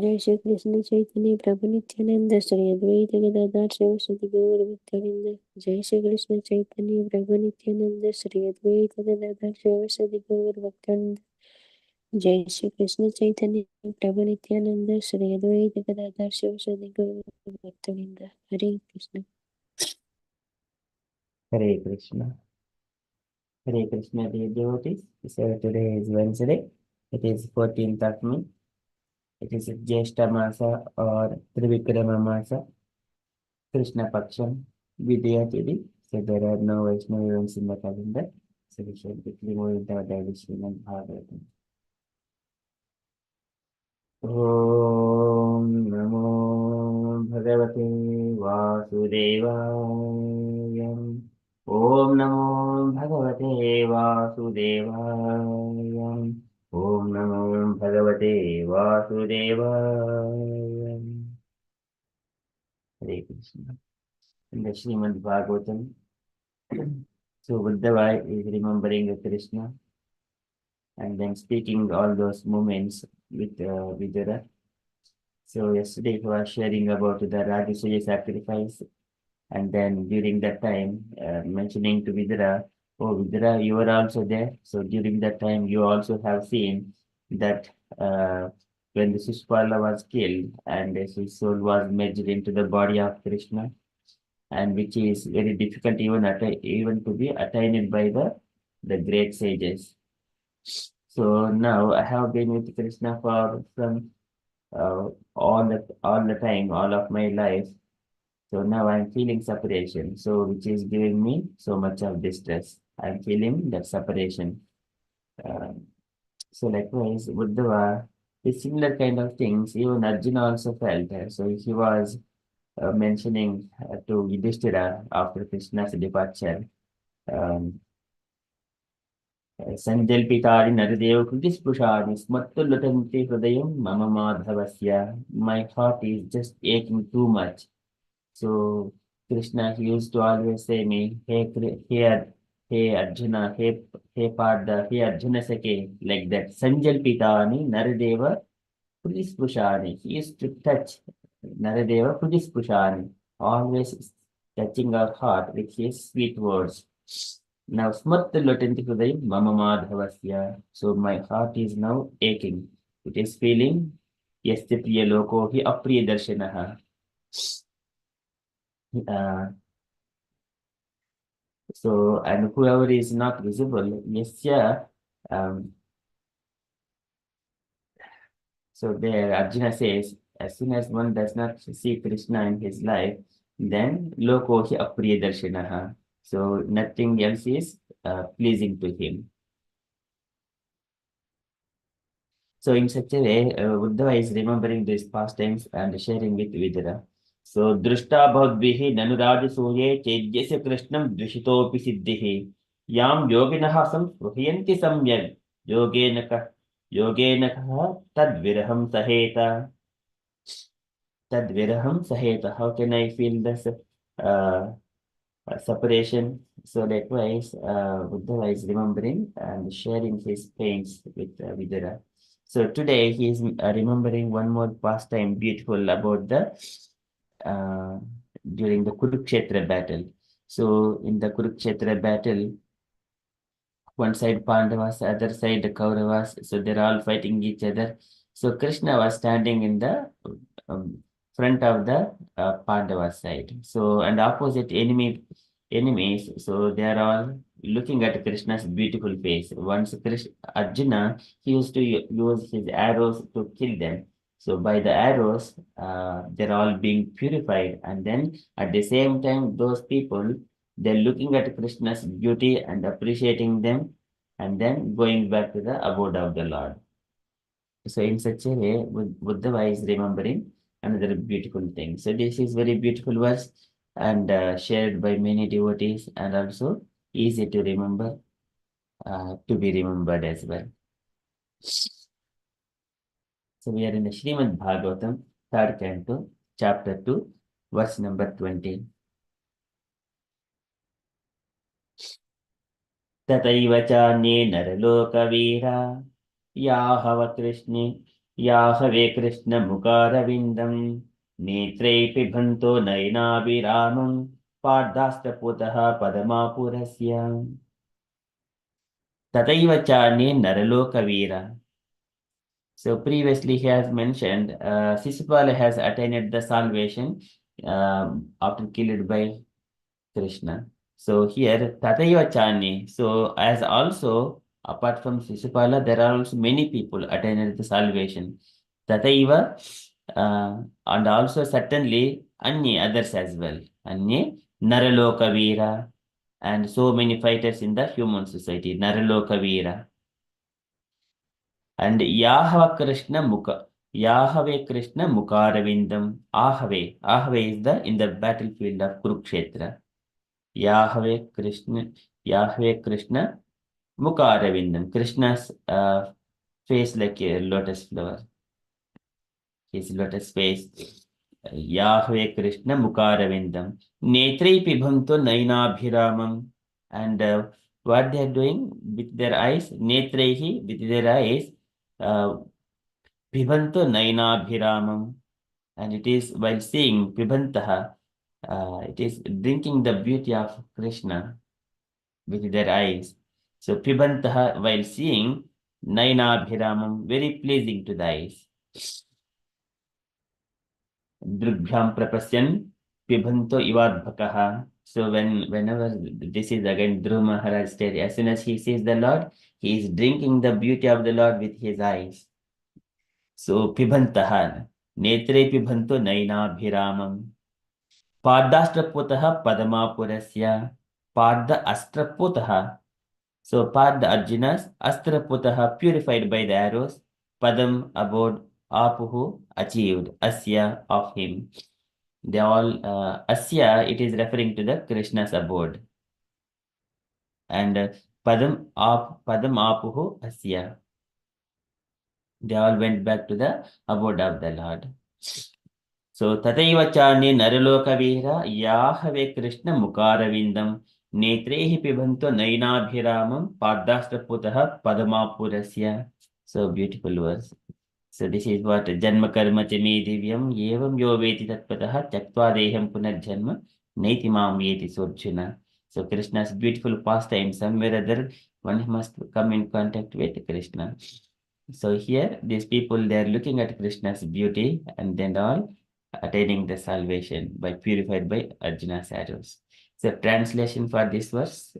जय श्री कृष्ण चैतन्य प्रभु नित्यानंद श्री अद्वैत गदाधर शिवसति गौर भक्तवृंद। जय श्री कृष्ण चैतन्य प्रभु नित्यानंद श्री अद्वैत गदाधर शिवसति गौर भक्तवृंद। जय श्री कृष्ण चैतन्य प्रभु नित्यानंद श्री अद्वैत गदाधर शिवसति गौर भक्तवृंद। हरे Krishna. Hare Krishna. Hare Krishna, dear devotees. So today is Wednesday. It is 14th of May. It is Jyeshta Masa or Trivikrama Masa, Krishna Paksham, Vidya Tidi. So there are no Vaishnava events in the calendar. So we shall quickly move into our daily Srimad Bhagavatam. Om Namo Bhagavate Vasudevaya. Om Namo Bhagavate Vasudevaya. Om Namo Bhagavate Vasudevaya. Hare Krishna. In the Srimad Bhagavatam, so Uddhava is remembering Krishna and then speaking all those moments with Vidura. So yesterday he was sharing about the Rajasuya sacrifice, and then during that time mentioning to Vidura, oh Vidura, you were also there. So during that time you also have seen that when the Shishpala was killed and his soul was merged into the body of Krishna, and which is very difficult even to be attained by the great sages. So now I have been with Krishna for from all the time, all of my life. So now I'm feeling separation, so which is giving me so much of distress. I'm feeling that separation. Uh, so likewise, Buddha, the similar kind of things, even Arjuna also felt. So he was mentioning to Yudhishthira after Krishna's departure. Um, Sanjalpitari Naradev Kritispushani Smattulutanti Hridayam Mama Madhavasya. My heart is just aching too much. So Krishna he used to always say me, hey Arjuna, hey Partha, hey Arjuna Sake, like that. Sanjalpitani Naradeva Kritispushani. He used to touch Naradeva Kritispushani, always touching our heart with his sweet words. Now, Smattalotanti Hridayam Mama Madhavasya. So my heart is now aching. It is feeling Yasti Priya Loko Hi Apriya Darshanaha. So, and whoever is not visible, Yasya, um, so there Arjuna says, as soon as one does not see Krishna in his life, then Loko Hi Apriya Darshanaha. So nothing else is pleasing to him. So in such a way, Uddhava is remembering these pastimes and sharing with Vidura. So Drushta Bhavdvihi Nanuraj Suye Chedyasya Krishnam Dvishitopi Siddhihi Yam Yoginaha Samsruhyanti Samyag Yogenaka Yogenaka Tadviraham Saheta Tadviraham Saheta. How can I feel this separation? So likewise, Uddhava is remembering and sharing his pains with Vidura. So today he is remembering one more pastime beautiful about the during the Kurukshetra battle. So in the Kurukshetra battle, one side Pandavas, other side the Kauravas. So they're all fighting each other. So Krishna was standing in the um, front of the Pandava side. So and opposite enemies. So they are all looking at Krishna's beautiful face. Once Arjuna, he used to use his arrows to kill them. So by the arrows, they're all being purified, and then at the same time, those people they're looking at Krishna's beauty and appreciating them, and then going back to the abode of the Lord. So in such a way, Buddha is remembering another beautiful thing. So this is very beautiful verse and shared by many devotees, and also easy to remember, to be remembered as well. So we are in the Srimad Bhagavatam, third canto, chapter 2, verse number 20. तथैव चान्ये नरलोकवीरा याहव कृष्णे Yahweh Krishna मुखारविन्दं नेत्रै पिबन्तो नयनाभिरामं पार्दास्तपुतः पदमापुरस्य तथैव चान्ये नरलोकवीरा. So previously he has mentioned Sisupala has attained the salvation after killed by Krishna. So here Tataiva Chani. So as also apart from Sisupala, there are also many people attained the salvation. Tataiva and also certainly Anye others as well. Anye Naraloka Veera and so many fighters in the human society. Naraloka Veera. And Yahweh Krishna Mukaravindam. Ahave is the in the battlefield of Kurukshetra. Yahweh Krishna, Yahweh Krishna Mukaravindam. Krishna's face like a lotus flower, his lotus face. Yahweh Krishna Mukaravindam. Netri Pibhamto Nainabhiramam. And what they are doing with their eyes, Netrehi, with their eyes, uh, Pibhanto Nainabhiramam. And it is while seeing Pibhantaha, it is drinking the beauty of Krishna with their eyes. So Pibantaha, while seeing Nainabhiramam, very pleasing to the eyes. Drugbhyam prapasyan Pibhanto ivadbhakaha. So whenever this is again Dhruva Maharaj said, as soon as he sees the Lord, he is drinking the beauty of the Lord with his eyes. So Pibhantaha, Netre Pibhanto Nainabhiramam. Pardashtraputaha Padamapurasya. Pada Astraputaha. So Pada Arjuna's Astraputaha purified by the arrows. Padam abode Apuhu achieved. Asya of him. They all Asya, it is referring to the Krishna's abode. And Padam Apuhu Asya. They all went back to the abode of the Lord. So Tataiva Chani Naraloka Vihra Yahave Krishna Mukaravindam Netrehi Pibhanto Nainabhiramam Padastraputaha Padamapurasya. So beautiful verse. So this is what Janma Karma Chami Divyam Yevam Yo Veti Tatpataha Chaktva Deham Punarjanma Naiti Mam Yeti Surjuna. So Krishna's beautiful pastime, somewhere or other one must come in contact with Krishna. So here these people they are looking at Krishna's beauty and then all attaining the salvation by purified by Arjuna's arrows. So translation for this verse.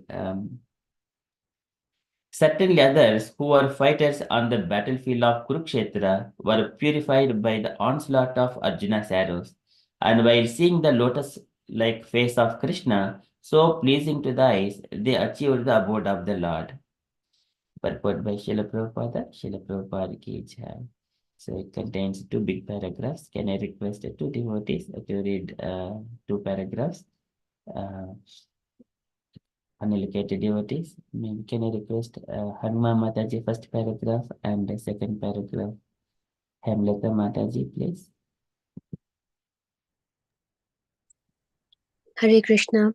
Certainly others who were fighters on the battlefield of Kurukshetra were purified by the onslaught of Arjuna's arrows. And while seeing the lotus-like face of Krishna, so pleasing to the eyes, they achieved the abode of the Lord. Purport by Srila Prabhupada, Srila Prabhupada ki jai. So it contains two big paragraphs. Can I request two devotees to read two paragraphs? Unallocated devotees. Can I request Hanma Mataji first paragraph and the second paragraph? Hemlata Mataji, please. Hare Krishna.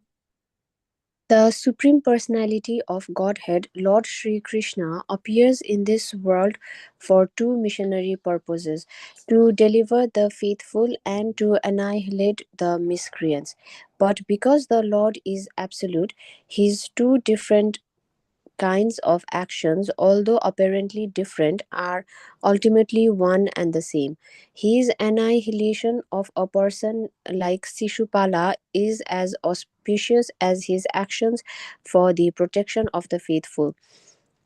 The Supreme Personality of Godhead, Lord Sri Krishna, appears in this world for two missionary purposes: to deliver the faithful and to annihilate the miscreants. But because the Lord is absolute, his two different kinds of actions, although apparently different, are ultimately one and the same. His annihilation of a person like Sishupala is as auspicious as his actions for the protection of the faithful.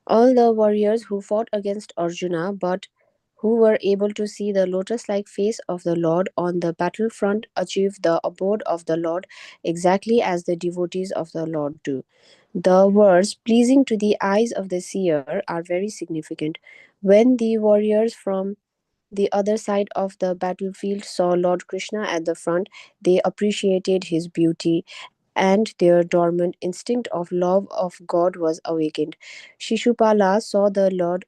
All the warriors who fought against Arjuna but who were able to see the lotus like face of the Lord on the battlefront achieved the abode of the Lord exactly as the devotees of the Lord do. The words pleasing to the eyes of the seer are very significant. When the warriors from the other side of the battlefield saw Lord Krishna at the front, they appreciated his beauty and their dormant instinct of love of God was awakened. Shishupala saw the Lord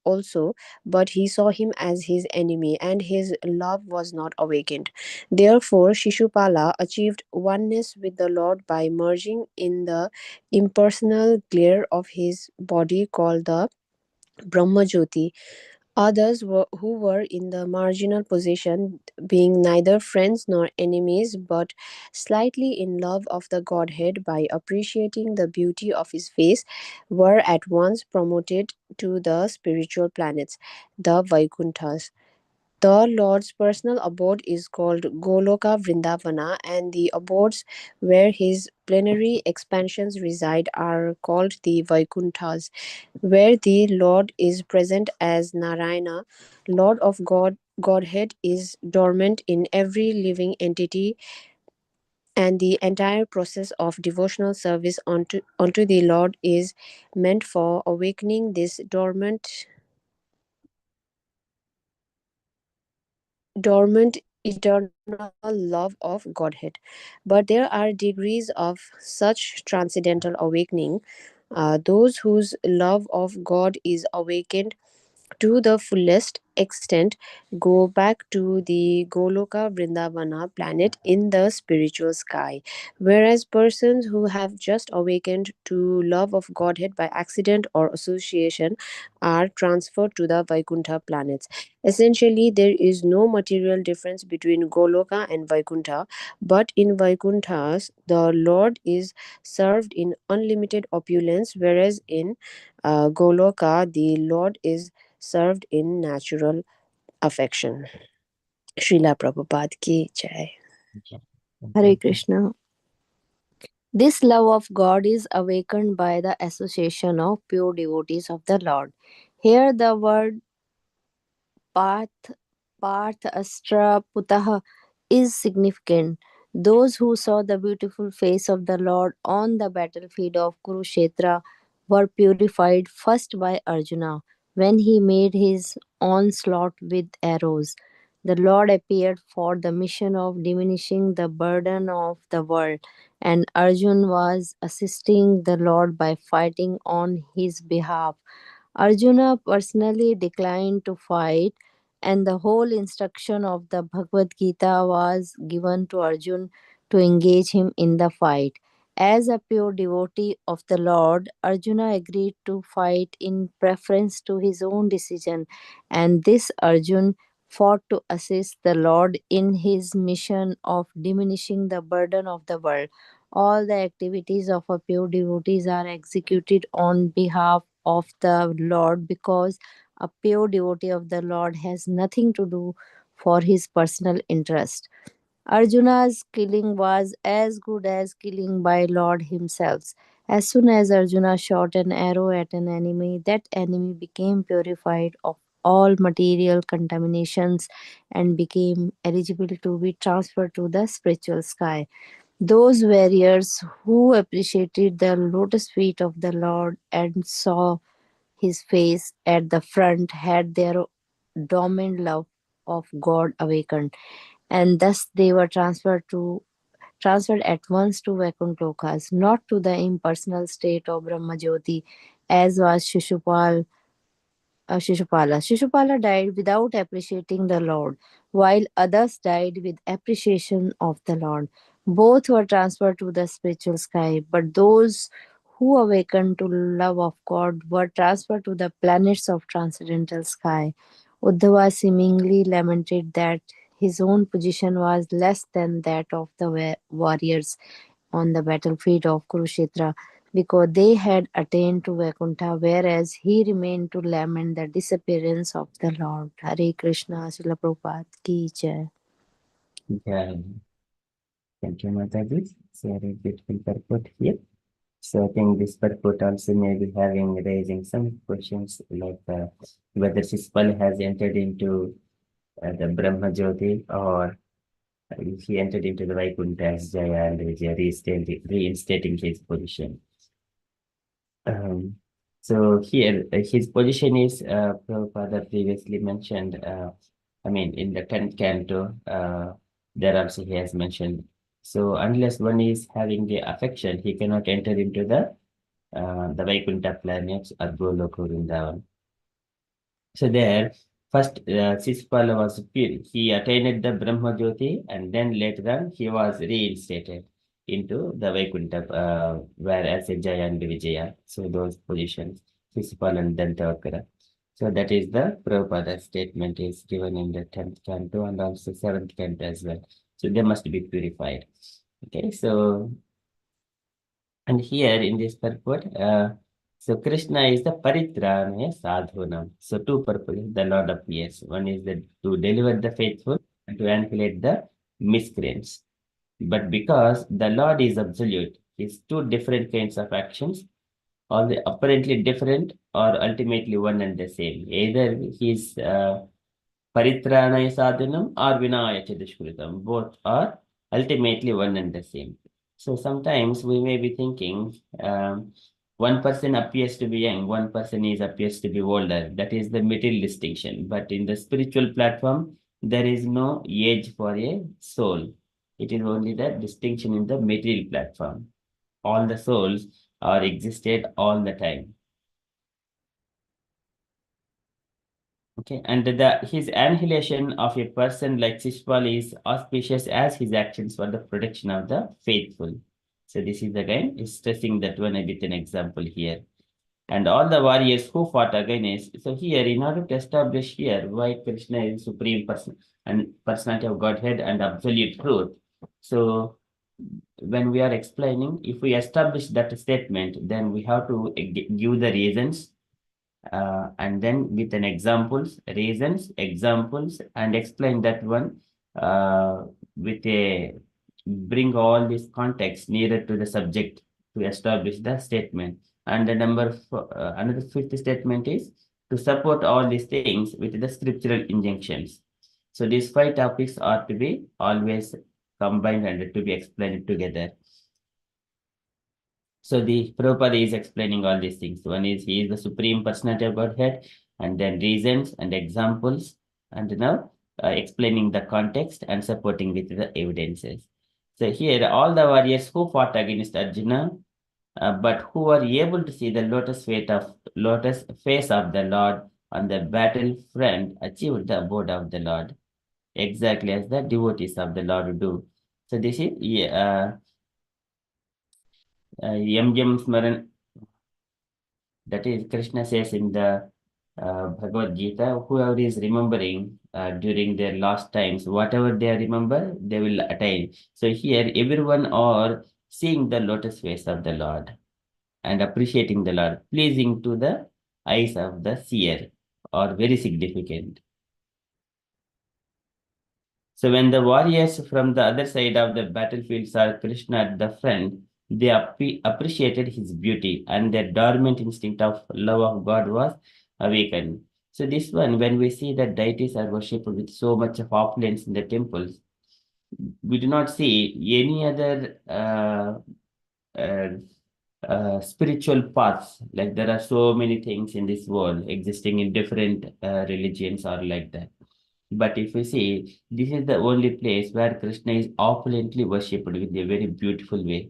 also, but he saw him as his enemy, and his love was not awakened. Therefore, Shishupala achieved oneness with the Lord by merging in the impersonal glare of his body called the Brahmajyoti. Who were in the marginal position, being neither friends nor enemies, but slightly in love of the Godhead by appreciating the beauty of his face, were at once promoted to the spiritual planets, the Vaikunthas. The Lord's personal abode is called Goloka Vrindavana, and the abodes where his plenary expansions reside are called the Vaikunthas, where the Lord is present as Narayana, Lord of Godhead is dormant in every living entity, and the entire process of devotional service unto the Lord is meant for awakening this dormant eternal love of Godhead. But there are degrees of such transcendental awakening. Those whose love of God is awakened to the fullest extent go back to the Goloka Vrindavana planet in the spiritual sky, whereas persons who have just awakened to love of Godhead by accident or association are transferred to the Vaikuntha planets. Essentially, there is no material difference between Goloka and Vaikuntha, but in Vaikunthas, the Lord is served in unlimited opulence, whereas in Goloka, the Lord is served in natural affection. Srila Prabhupada ki jai. Okay. Hare Krishna. This love of God is awakened by the association of pure devotees of the Lord. Here, the word path, path astra putah is significant. Those who saw the beautiful face of the Lord on the battlefield of Kurukshetra were purified first by Arjuna when he made his onslaught with arrows. The Lord appeared for the mission of diminishing the burden of the world, and Arjun was assisting the Lord by fighting on his behalf. Arjuna personally declined to fight, and the whole instruction of the Bhagavad Gita was given to Arjun to engage him in the fight. As a pure devotee of the Lord, Arjuna agreed to fight in preference to his own decision, and this Arjun fought to assist the Lord in his mission of diminishing the burden of the world. All the activities of a pure devotee are executed on behalf of the Lord because a pure devotee of the Lord has nothing to do for his personal interest. Arjuna's killing was as good as killing by Lord himself. As soon as Arjuna shot an arrow at an enemy, that enemy became purified of all material contaminations and became eligible to be transferred to the spiritual sky. Those warriors who appreciated the lotus feet of the Lord and saw his face at the front had their dormant love of God awakened, and thus they were transferred at once to Vaikuntha Lokas, not to the impersonal state of Brahmajyoti, as was Shishupala. Shishupala died without appreciating the Lord, while others died with appreciation of the Lord. Both were transferred to the spiritual sky, but those who awakened to love of God were transferred to the planets of transcendental sky. Uddhava seemingly lamented that his own position was less than that of the warriors on the battlefield of Kurukshetra because they had attained to Vaikuntha, whereas he remained to lament the disappearance of the Lord. Hare Krishna, Srila Prabhupada ki jai. Yeah. Thank you, Mataji. So, very beautiful purport here. So, I think this purport also may be raising some questions like whether Sispal has entered into the Brahma Jyoti or he entered into the Vaikuntha as Jaya and Vijaya, reinstating his position. Um, so here, his position is, Prabhupada previously mentioned, I mean, in the 10th canto, there also he has mentioned. So unless one is having the affection, he cannot enter into the Vaikuntha planets or Goloka Vrindavan. So there, first Sisipala was pure. He attained the Brahma Jyoti and then later on he was reinstated into the Vaikuntha, whereas Jaya and Vijaya. So those positions, Sisipala and Dantavakara. So that is the Prabhupada statement is given in the 10th canto and also 7th canto as well. So they must be purified. Okay, so and here in this purport, so Krishna is the Paritranaya Sadhunam. So two purposes the Lord appears. One is that to deliver the faithful and to annihilate the miscreants. But because the Lord is absolute, it's two different kinds of actions, or the apparently different or ultimately one and the same. Either he's Paritranaya sadhanam or Vinaya Dushkritam. Both are ultimately one and the same. So sometimes we may be thinking one person appears to be young, one person appears to be older. That is the material distinction. But in the spiritual platform, there is no age for a soul. It is only the distinction in the material platform. All the souls are existed all the time. Okay, and his annihilation of a person like Shishpal is auspicious as his actions for the protection of the faithful. So this is again is stressing that one with an example here. And all the warriors who fought against. So here, in order to establish here why Krishna is supreme person and personality of Godhead and absolute truth. So when we are explaining, if we establish that statement, then we have to give the reasons and then with an examples, reasons, examples, and explain that one with a bring all this context nearer to the subject to establish the statement. And the another fifth statement is to support all these things with the scriptural injunctions. So these five topics are to be always combined and to be explained together. So the Prabhupada is explaining all these things. One is he is the supreme personality of Godhead, and then reasons and examples, and now explaining the context and supporting with the evidences. So here, all the warriors who fought against Arjuna, but who are able to see the lotus face of the Lord on the battlefront, achieved the abode of the Lord, exactly as the devotees of the Lord do. So this is Yam Yam Smaran. That is, Krishna says in the Bhagavad Gita, whoever is remembering during their last times, whatever they remember, they will attain. So here, everyone are seeing the lotus face of the Lord and appreciating the Lord, pleasing to the eyes of the seer, or very significant. So when the warriors from the other side of the battlefield saw Krishna at the front, they appreciated his beauty, and their dormant instinct of love of God was awakened. So this one, when we see that deities are worshipped with so much of opulence in the temples, we do not see any other uh, spiritual paths. Like there are so many things in this world existing in different religions or like that. But if you see, this is the only place where Krishna is opulently worshipped with a very beautiful way.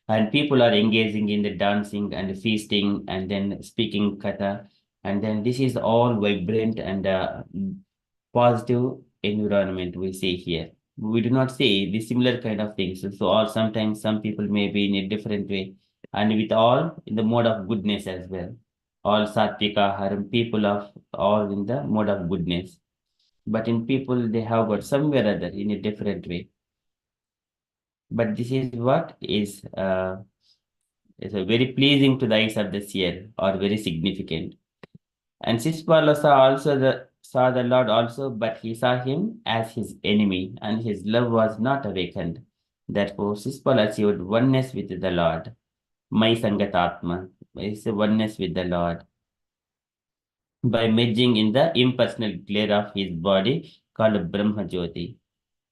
And people are engaging in the dancing and feasting and then speaking katha. And then this is all vibrant and positive environment we see here. We do not see the similar kind of things. So, or sometimes some people may be in a different way and with all in the mode of goodness as well. All sattvika haram, people of all in the mode of goodness. But in people, they have got somewhere or other in a different way. But this is what is a very pleasing to the eyes of the seer or very significant. And Sishpala saw the Lord also, but he saw him as his enemy, and his love was not awakened. Therefore, Sishpala achieved oneness with the Lord. My Sangatatma is oneness with the Lord by merging in the impersonal glare of his body called Brahma Jyoti.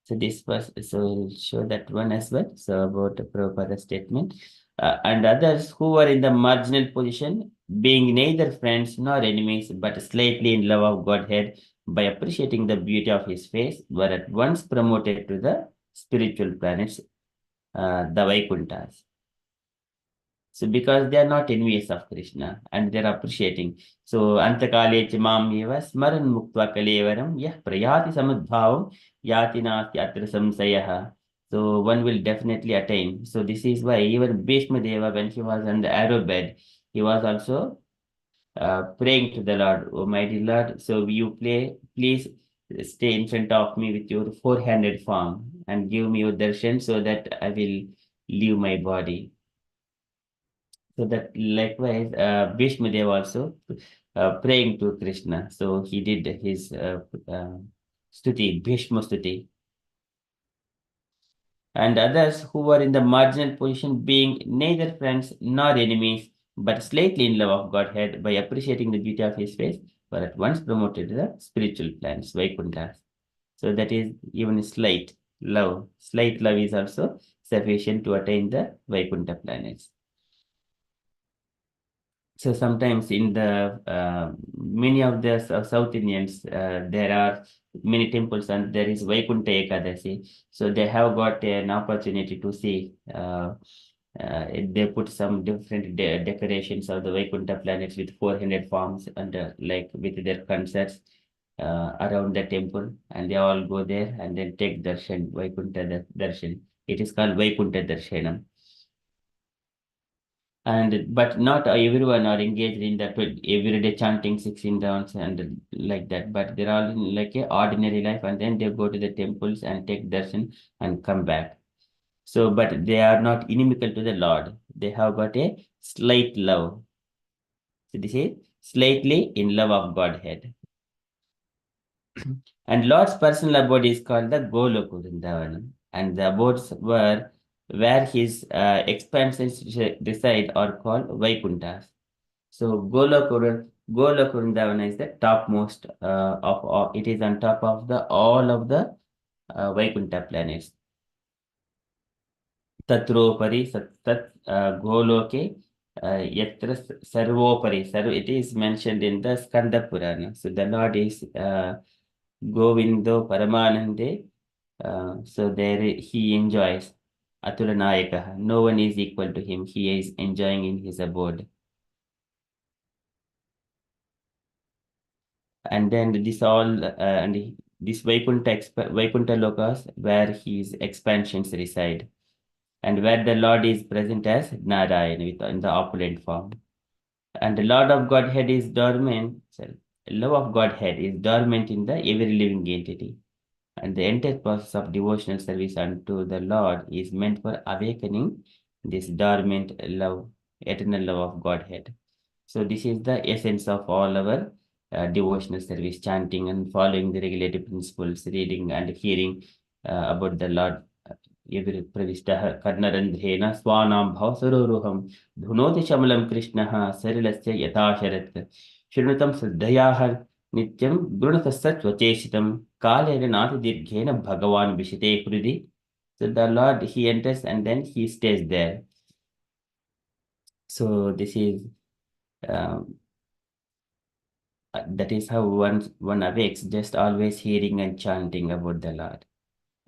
So this was so show that one as well. So about the Prabhupada statement. And others who were in the marginal position, being neither friends nor enemies, but slightly in love of Godhead, by appreciating the beauty of his face, were at once promoted to the spiritual planets, the Vaikunthas. So because they are not envious of Krishna and they are appreciating. So Antakale Chimam Eva Smaran Muktva Kalevaram Yah Prayati Samadbhavam Yati Nasti Atra Samsayaha. So one will definitely attain. So this is why even Bhishma Deva, when he was on the arrow bed, he was also praying to the Lord, "Oh mighty Lord, so please stay in front of me with your four-handed form and give me your darshan so that I will leave my body." So that likewise, Bhishma Dev also praying to Krishna. So he did his stuti, Bhishma stuti. And others who were in the marginal position, being neither friends nor enemies, but slightly in love of Godhead by appreciating the beauty of his face, were at once promoted to the spiritual plans, Vaikunthas. So that is even slight love. Slight love is also sufficient to attain the Vaikuntha planets. So sometimes in the many of the South Indians, there are many temples and there is Vaikuntha Ekadasi. So they have got an opportunity to see. They put some different decorations of the Vaikuntha planets with 400 forms and like with their concerts around the temple, and they all go there and then take darshan, Vaikuntha darshan. It is called Vaikuntha darshanam. And but not everyone are engaged in that everyday chanting 16 rounds and like that, but they're all in like a ordinary life, and then they go to the temples and take darshan and come back. So but they are not inimical to the Lord, they have got a slight love. So this is slightly in love of Godhead. And Lord's personal abode is called the Goloka Vrindavanam, and the abodes were where his expansions reside are called Vaikunthas. So Goloka Vrindavana is the topmost of all. It is on top of the all of the Vaikuntha planets. Tatropari Tat Goloke Yatra Sarvopari. It is mentioned in the Skanda Purana. So the Lord is Govindo Paramanande. So there he enjoys Atulanayaka. No one is equal to him. He is enjoying in his abode. And then this all and this Vaikuntha Lokas where his expansions reside, and where the Lord is present as Narayan in the opulent form. And the Lord of Godhead is dormant, sorry, love of Godhead is dormant in the every living entity. And the entire process of devotional service unto the Lord is meant for awakening this dormant love, eternal love of Godhead. So this is the essence of all our devotional service, chanting and following the regulative principles, reading and hearing about the Lord. प्रविष्टः कर्णरन्ध्रेण स्वानां भवसरोरुहं धुनोति शमलं कृष्णः सरिलस्य यथा शरत् शृणुतं श्रद्धयाः नित्यं गृणतः सत्वचेषितं कालेन नातिदीर्घेन भगवान् विशते हृदि. So the Lord, he enters and then he stays there. So this is that is how one awakes, just always hearing and chanting about the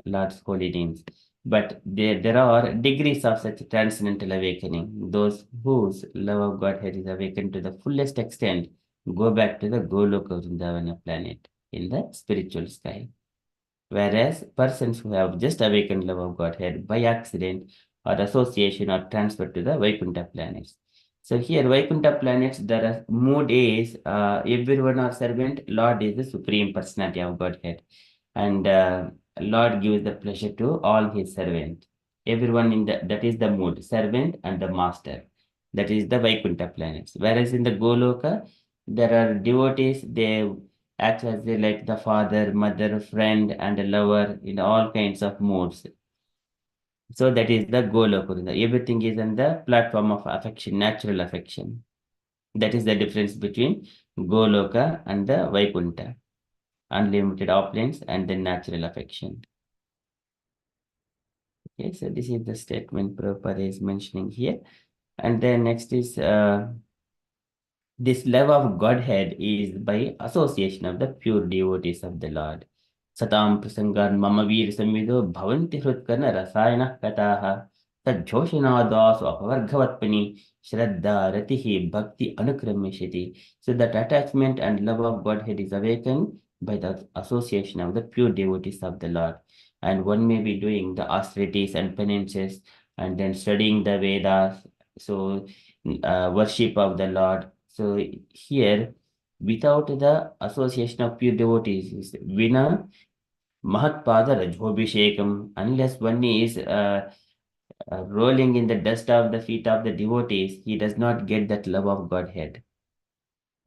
Lord's holy names. But there are degrees of such transcendental awakening. Those whose love of Godhead is awakened to the fullest extent go back to the Goloka Vrindavana planet in the spiritual sky. Whereas persons who have just awakened love of Godhead by accident or association are transferred to the Vaikuntha planets. So here, Vaikuntha planets, the mood is everyone are servant, Lord is the supreme personality of Godhead. And Lord gives the pleasure to all his servant. Everyone in that is the mood, servant and the master. That is the Vaikuntha planets. Whereas in the Goloka, there are devotees, they act as like the father, mother, friend, and a lover in all kinds of moods. So that is the Goloka. Everything is on the platform of affection, natural affection. That is the difference between Goloka and the Vaikuntha. Unlimited opulence and then natural affection. Okay, so this is the statement Prabhupada is mentioning here. And then next is this love of Godhead is by association of the pure devotees of the Lord. Satam prasangan mama veer samvido bhavanti hrutkarna rasayana kataha tadjoshinadasu apavargavatpani shraddha ratihi bhakti anukramishiti. So that attachment and love of Godhead is awakened by the association of the pure devotees of the Lord. And one may be doing the austerities and penances and then studying the Vedas. So worship of the Lord, So here, without the association of pure devotees, Vina Mahatpada Rajobhishekam, unless one is rolling in the dust of the feet of the devotees, he does not get that love of Godhead.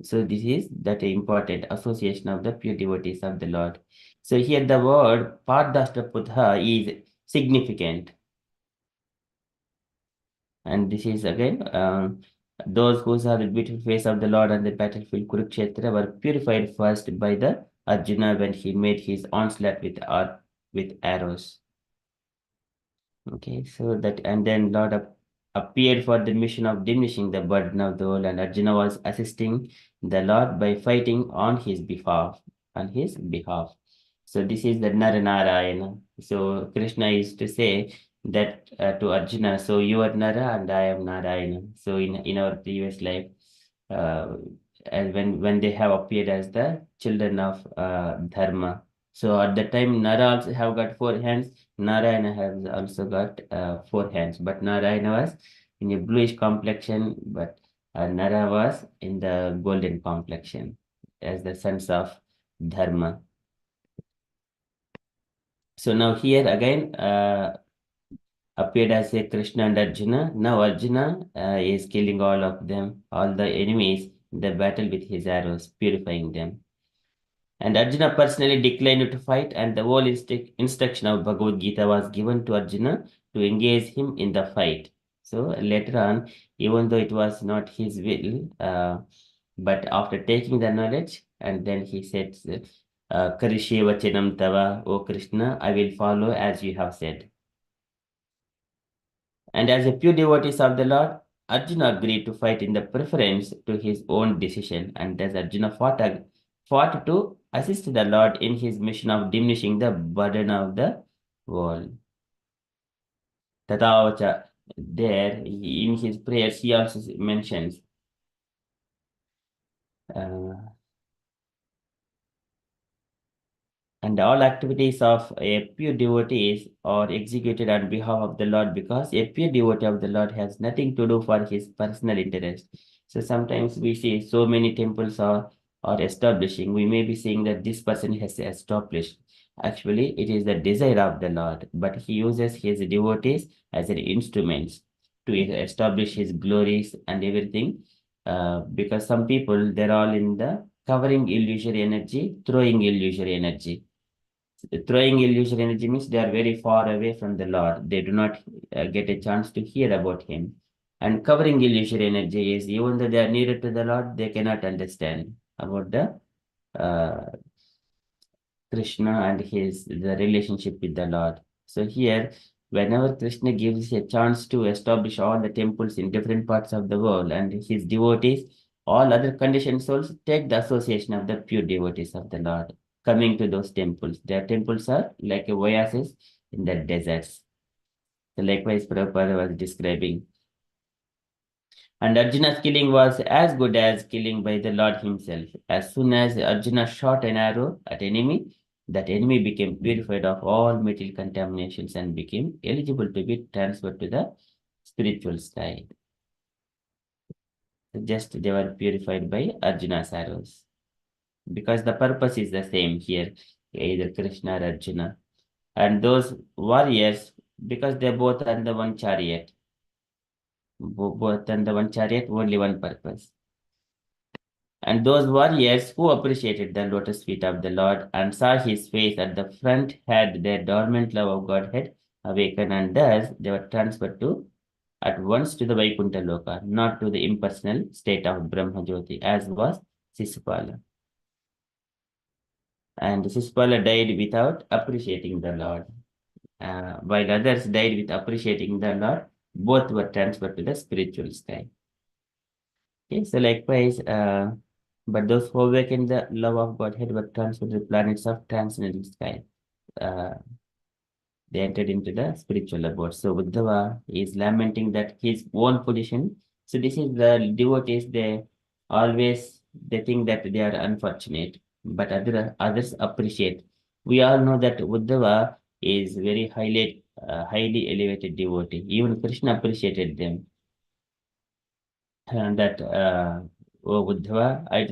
So this is that important association of the pure devotees of the Lord. So here the word Pardashtrapudha is significant. And this is again, those who saw the beautiful face of the Lord on the battlefield Kurukshetra were purified first by the Arjuna when he made his onslaught with arrows. Okay, so that, and then Lord appeared for the mission of diminishing the burden of the world, and Arjuna was assisting the Lord by fighting on his behalf. On his behalf. So this is the Naranarayana. So Krishna used to say that to Arjuna, so you are Nara and I am Narayana. So in our previous life, uh, and when they have appeared as the children of Dharma. So at the time, Nara also have got 4 hands. Narayana has also got 4 hands, but Narayana was in a bluish complexion, but Nara was in the golden complexion as the sons of Dharma. So now here again appeared as a Krishna and Arjuna. Now Arjuna is killing all of them, all the enemies in the battle with his arrows, purifying them. And Arjuna personally declined to fight, and the whole instruction of Bhagavad Gita was given to Arjuna to engage him in the fight. So later on, even though it was not his will, but after taking the knowledge, and then he said, Karishe vachanam tava, O Krishna, I will follow as you have said. And as a pure devotee of the Lord, Arjuna agreed to fight in the preference to his own decision, and thus Arjuna fought to assist the Lord in his mission of diminishing the burden of the world. Tatavacha, there in his prayers, he also mentions uh, and all activities of a pure devotee are executed on behalf of the Lord, because a pure devotee of the Lord has nothing to do for his personal interest. So sometimes we see so many temples are establishing. We may be saying that this person has established. Actually, it is the desire of the Lord, but he uses his devotees as an instruments to establish his glories and everything. Because some people, they're all in the covering illusory energy, throwing illusory energy. Throwing illusory energy means they are very far away from the Lord. They do not get a chance to hear about Him. And covering illusory energy is, even though they are nearer to the Lord, they cannot understand about the Krishna and the relationship with the Lord. So here, whenever Krishna gives a chance to establish all the temples in different parts of the world, and his devotees, all other conditioned souls take the association of the pure devotees of the Lord coming to those temples. Their temples are like a oasis in the deserts. So likewise, Prabhupada was describing. And Arjuna's killing was as good as killing by the Lord himself. As soon as Arjuna shot an arrow at enemy, that enemy became purified of all material contaminations and became eligible to be transferred to the spiritual sky. Just they were purified by Arjuna's arrows. Because the purpose is the same here, either Krishna or Arjuna. And those warriors, because they're both under one chariot, both under one chariot, only one purpose. And those warriors who appreciated the lotus feet of the Lord and saw his face at the front had their dormant love of Godhead awakened, and thus they were transferred at once to the Vaikuntha Loka, not to the impersonal state of Brahma Jyoti, as was Sisupala. And Sisupala died without appreciating the Lord, while others died with appreciating the Lord. Both were transferred to the spiritual sky. Okay, so likewise, but those who awaken the love of Godhead were transferred to the planets of transcendental sky. Uh, they entered into the spiritual abode. So Uddhava is lamenting that his own position. So this is the devotees, they think that they are unfortunate, but others appreciate. We all know that Uddhava is very highly elevated devotee. Even Krishna appreciated them. And that O Uddhava, I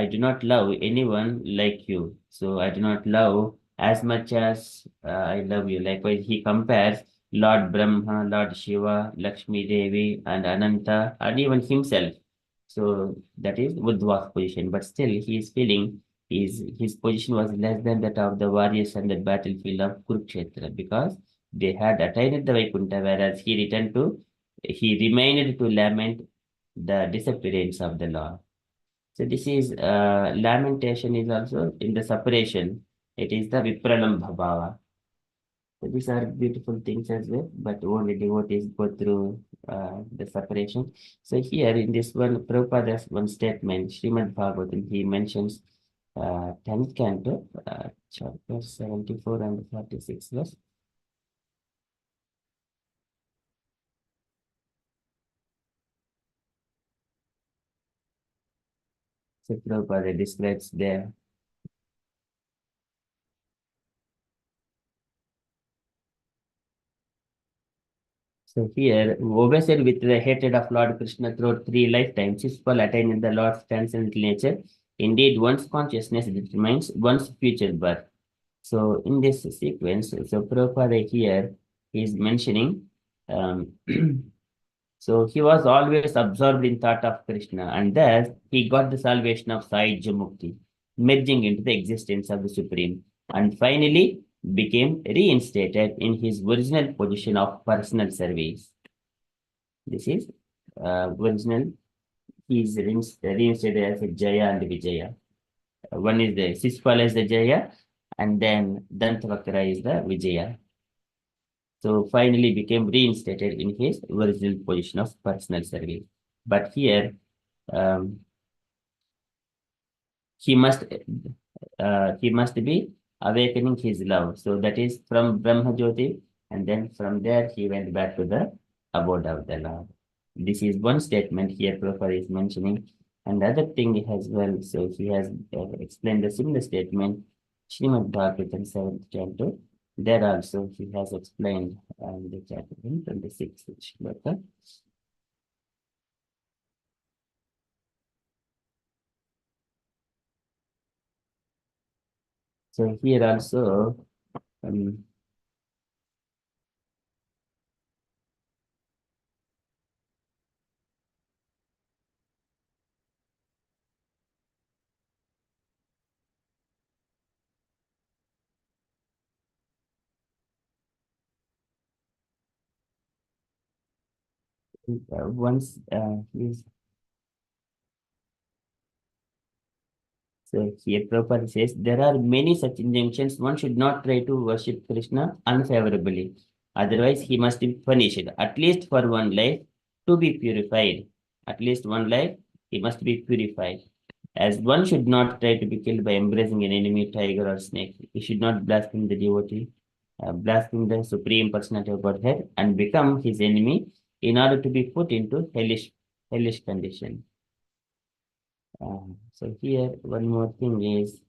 do not love anyone like you. So I do not love as much as I love you. Likewise, he compares Lord Brahma, Lord Shiva, Lakshmi Devi, and Ananta, and even himself. So that is Uddhava's position. But still, he is feeling his position was less than that of the warriors on the battlefield of Kurukshetra, because they had attained the Vaikuntha, whereas he remained to lament the disappearance of the Lord. So this is lamentation is also in the separation. It is the Vipralambha bhava. So these are beautiful things as well, but only devotees go through the separation. So here in this one, Prabhupada has one statement, Srimad Bhagavatam, he mentions 10th canto, chapter 74 and 46 verse. So Prabhupada describes there. So here, obsessed with the hatred of Lord Krishna throughout 3 lifetimes, his soul attained the Lord's transcendental nature. Indeed, one's consciousness determines one's future birth. So in this sequence, so Prabhupada here is mentioning, um, so he was always absorbed in thought of Krishna, and thus he got the salvation of Sahaja Mukti, merging into the existence of the Supreme, and finally became reinstated in his original position of personal service. This is original. He is reinstated as a Jaya and Vijaya. One is the Sishpala is the Jaya, and then Dantavakra is the Vijaya. So finally became reinstated in his original position of personal service. But here um, he must be awakening his love. So that is from Brahma Jyoti, and then from there he went back to the abode of the Lord. This is one statement here Prabhupada is mentioning. And the other thing as well, so he has explained the similar statement, Srimad Bhagavatam 7th chapter. There also he has explained the chapter 26th shloka. So here also once is so here Prabhupada says there are many such injunctions. One should not try to worship Krishna unfavorably. Otherwise, he must be punished, at least for one life, to be purified. At least one life, he must be purified. As one should not try to be killed by embracing an enemy, tiger or snake. He should not blaspheme the devotee, blaspheme the Supreme Personality of Godhead, and become his enemy in order to be put into hellish condition. So here, one more thing is,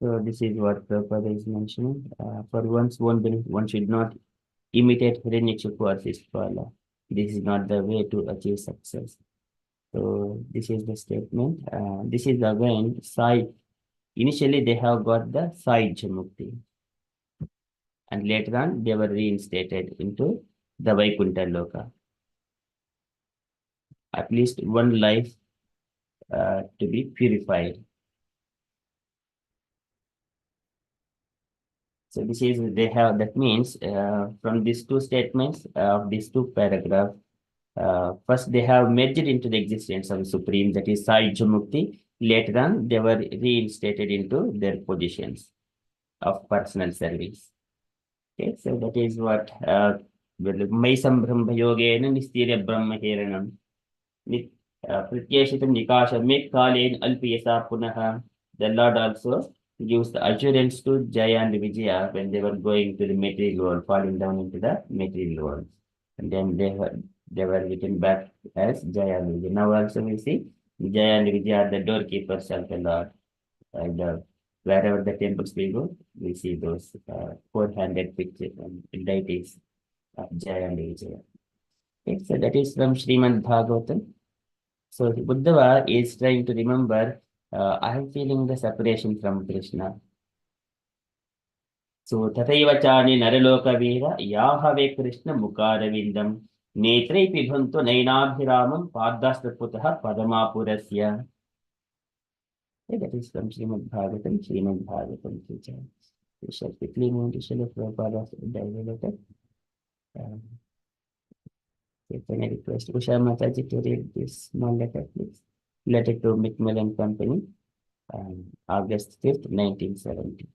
so this is what Prabhupada is mentioning. For one's own benefit, one should not imitate Hiranyakashipu or Shishpala. This is not the way to achieve success. So this is the statement. This is again Sai. Initially, they have got the Sai Mukti, and later on they were reinstated into the Vaikuntha Loka. At least one life to be purified. So this is they have that means from these two statements of these two paragraphs. First, they have merged into the existence of the Supreme, that is Sai Mukti. Later on, they were reinstated into their positions of personal service. Okay, so that is what Maisam Brahma Yogena Nistirya Brahma Heranam Pratyeshitam Nikasha Mekalen Alpiyasa Punaha. The Lord also gives the assurance to Jaya and Vijaya when they were going to the material world, falling down into the material world. And then they were written back as Jaya and Vijaya. Now also we see Jaya and Vijaya are the doorkeepers of the Lord. And wherever the temples we go, we see those four-handed pictures and deities of Jaya and Vijaya. Okay, so that is from Srimad Bhagavatam. So Buddha is trying to remember, I am feeling the separation from Krishna. So Tathaiva Chani Naraloka Yahave Krishna Mukaravindam Netre Pibhanto Nainabhiramam Padastaputaha Padamapurasya. Okay, that is from Srimad Bhagavatam teacher. We shall quickly move to Srila Prabhupada's diary letter. Can I request Usha Mataji to read this small letter, please? Letter to Macmillan Company, August 5th, 1970.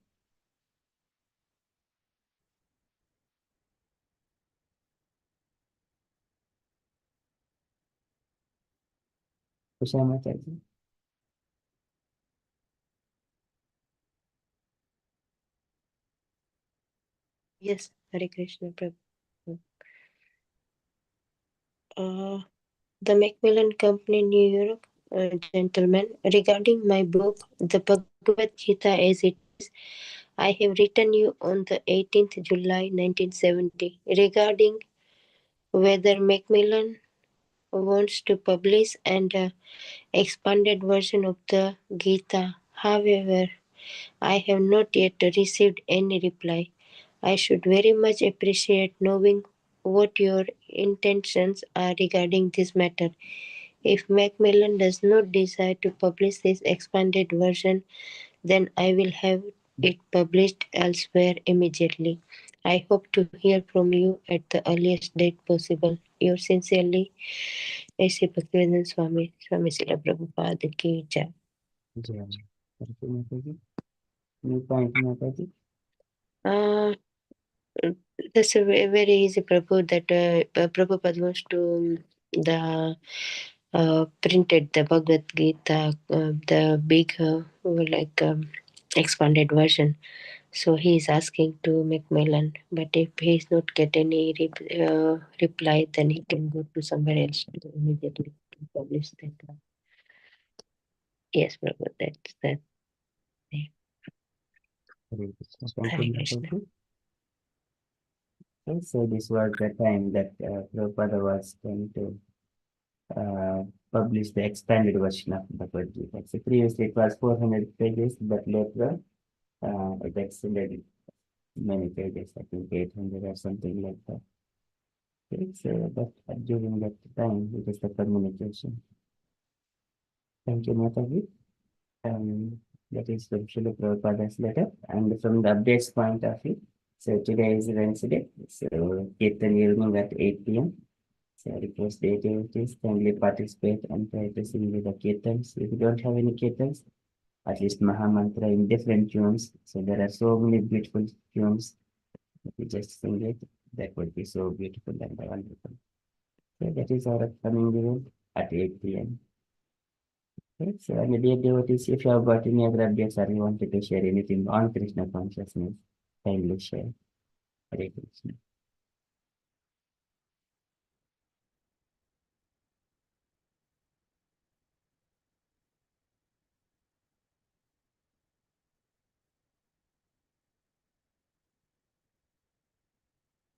Usha Mataji. Yes, Hare Krishna Prabhu. The Macmillan Company, New York, gentlemen, regarding my book, The Bhagavad Gita as it is, I have written you on the 18th July 1970 regarding whether Macmillan wants to publish an expanded version of the Gita. However, I have not yet received any reply. I should very much appreciate knowing what your intentions are regarding this matter. If Macmillan does not desire to publish this expanded version, then I will have it published elsewhere immediately. I hope to hear from you at the earliest date possible. Yours sincerely, A.C. Bhaktivedanta Swami, Swami Srila Prabhupada Ki Jai. Jai. Thank you, Mataji. New point, Mataji. That's a very easy, Prabhu, that Prabhupada wants to the printed the Bhagavad Gita, the big expanded version. So he is asking to Macmillan, but if he is not get any reply, then he can go to somewhere else to immediately to publish that. Yes, Prabhu, that's that. Hare Krishna. Thank Hare you, Krishna. Mataji. Okay, so this was the time that Prabhupada was going to publish the expanded version of Bhagavad Gita. So previously it was 400 pages, but later it extended many pages, I think 800 or something like that. Okay, so but during that time, it is the communication. Thank you, Mataji. That is from Srila Prabhupada's letter. And from the updates point of view, so today is Wednesday, so Kirtan evening at 8 p.m. So I request the activities, kindly participate and try to sing with the Kirtans. If you don't have any Kirtans, at least Mahamantra in different tunes. So there are so many beautiful tunes. If you just sing it, that would be so beautiful and wonderful. So that is our upcoming event at 8 p.m. Okay, so my dear devotees, if you have got any other updates or you wanted to share anything on Krishna consciousness, kindly share. Hare Krishna.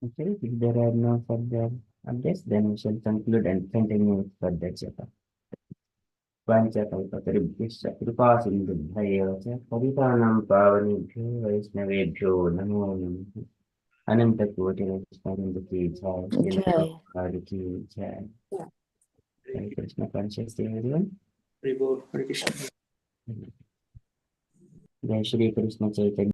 Okay, if there are no further updates, then we shall conclude and continue with further japa. Panchakल्पतरुभ्यश्च कृपासिन्धुभ्यैव च पतितानां पावनेभ्यो वैष्णवेभ्यो नमो नमः। अनन्तकोटिवैष्णववृन्द की जय, Srila Jai. Prabhupada की जय। हरे Krishna conscious day everyone. Hare Bol, Hare Krishna. जय श्री कृष्ण चैतन्य